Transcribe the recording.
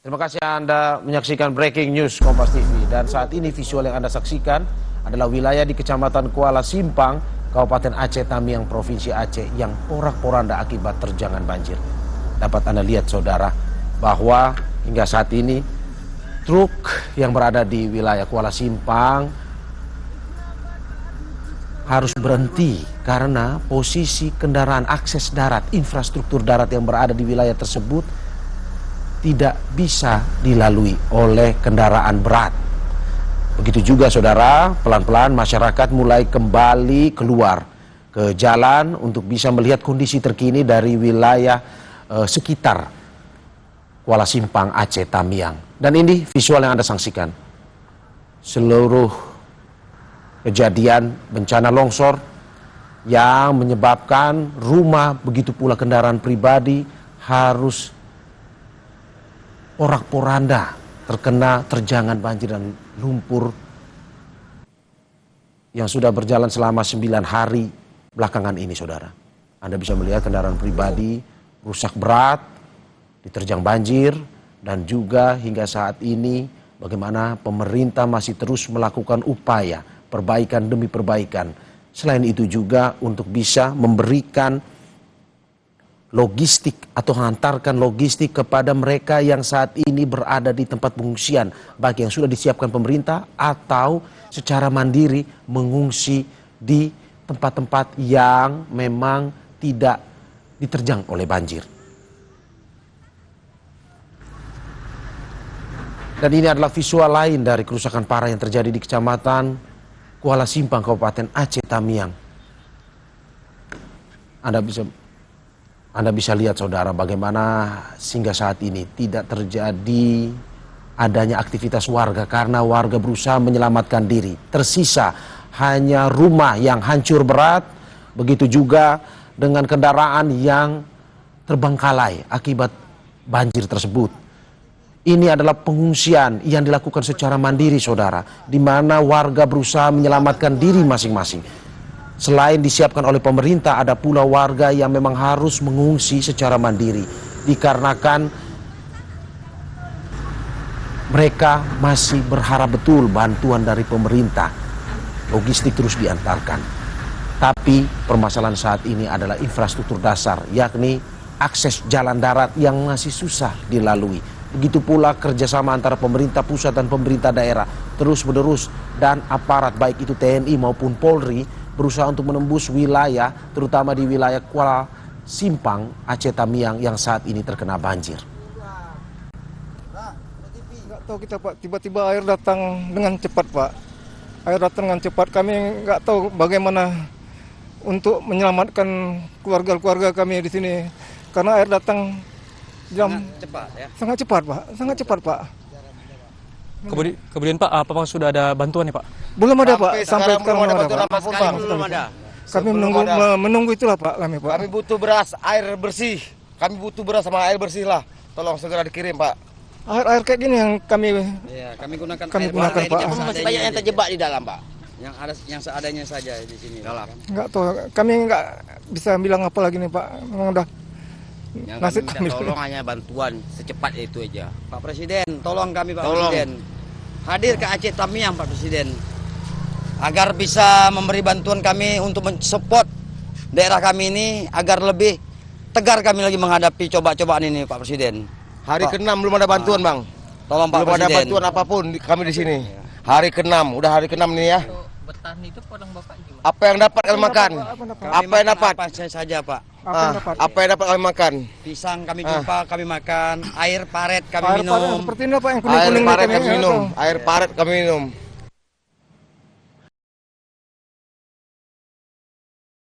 Terima kasih Anda menyaksikan Breaking News Kompas TV. Dan saat ini visual yang Anda saksikan adalah wilayah di Kecamatan Kuala Simpang, Kabupaten Aceh Tamiang, Provinsi Aceh yang porak-poranda akibat terjangan banjir. Dapat Anda lihat saudara bahwa hingga saat ini truk yang berada di wilayah Kuala Simpang harus berhenti karena posisi kendaraan akses darat, infrastruktur darat yang berada di wilayah tersebut tidak bisa dilalui oleh kendaraan berat. Begitu juga saudara, pelan-pelan masyarakat mulai kembali keluar ke jalan untuk bisa melihat kondisi terkini dari wilayah sekitar Kuala Simpang, Aceh Tamiang. Dan ini visual yang Anda saksikan. Seluruh kejadian bencana longsor yang menyebabkan rumah, begitu pula kendaraan pribadi harus porak-poranda terkena terjangan banjir dan lumpur yang sudah berjalan selama 9 hari belakangan ini saudara. Anda bisa melihat kendaraan pribadi rusak berat, diterjang banjir, dan juga hingga saat ini bagaimana pemerintah masih terus melakukan upaya perbaikan demi perbaikan. Selain itu juga untuk bisa memberikan logistik atau hantarkan logistik kepada mereka yang saat ini berada di tempat pengungsian, baik yang sudah disiapkan pemerintah atau secara mandiri mengungsi di tempat-tempat yang memang tidak diterjang oleh banjir. Dan ini adalah visual lain dari kerusakan parah yang terjadi di Kecamatan Kuala Simpang, Kabupaten Aceh Tamiang. Anda bisa lihat saudara bagaimana sehingga saat ini tidak terjadi adanya aktivitas warga karena warga berusaha menyelamatkan diri. Tersisa hanya rumah yang hancur berat, begitu juga dengan kendaraan yang terbengkalai akibat banjir tersebut. Ini adalah pengungsian yang dilakukan secara mandiri saudara, di mana warga berusaha menyelamatkan diri masing-masing. Selain disiapkan oleh pemerintah, ada pula warga yang memang harus mengungsi secara mandiri. Dikarenakan mereka masih berharap betul bantuan dari pemerintah. Logistik terus diantarkan. Tapi permasalahan saat ini adalah infrastruktur dasar, yakni akses jalan darat yang masih susah dilalui. Begitu pula kerjasama antara pemerintah pusat dan pemerintah daerah terus-menerus, dan aparat baik itu TNI maupun Polri berusaha untuk menembus wilayah, terutama di wilayah Kuala Simpang, Aceh Tamiang yang saat ini terkena banjir. Nggak tahu kita Pak, tiba-tiba air datang dengan cepat Pak. Air datang dengan cepat, kami nggak tahu bagaimana untuk menyelamatkan keluarga-keluarga kami di sini. Karena air datang sangat cepat Pak, sangat cepat Pak. Kemudian Pak, apakah sudah ada bantuan ya Pak? Belum ada Pak, sampai sekarang belum ada Pak. Belum ada. Kami menunggu itulah Pak, kami Pak. Kami butuh beras, air bersih. Kami butuh beras sama air bersih lah. Tolong segera dikirim Pak. Air kayak gini yang kami gunakan Pak. Masih banyak yang terjebak di dalam Pak. Yang seadanya saja di sini dalam. Nggak tahu, kami nggak bisa bilang apa lagi nih Pak. Memang udah Yang kami minta tolong hanya bantuan secepat itu aja. Pak Presiden, tolong kami Pak Presiden. Hadir ke Aceh Tamiang Pak Presiden. Agar bisa memberi bantuan kami untuk mensupport daerah kami ini agar lebih tegar kami lagi menghadapi cobaan ini Pak Presiden. Hari ke-6 belum ada bantuan Bang. Tolong Pak Belum Presiden. ada bantuan apapun kami di sini. Hari ke-6, udah hari ke-6 nih ya. Bertahan itu podang Bapak juga. Apa yang dapat kalian makan? Apa yang dapat? Apa saja Pak. Apa yang dapat kalian makan? Pisang kami jumpa, kami makan. Air paret kami air minum. seperti ini Pak yang Air kuning-kuning paret kami kami minum. Air paret kami minum.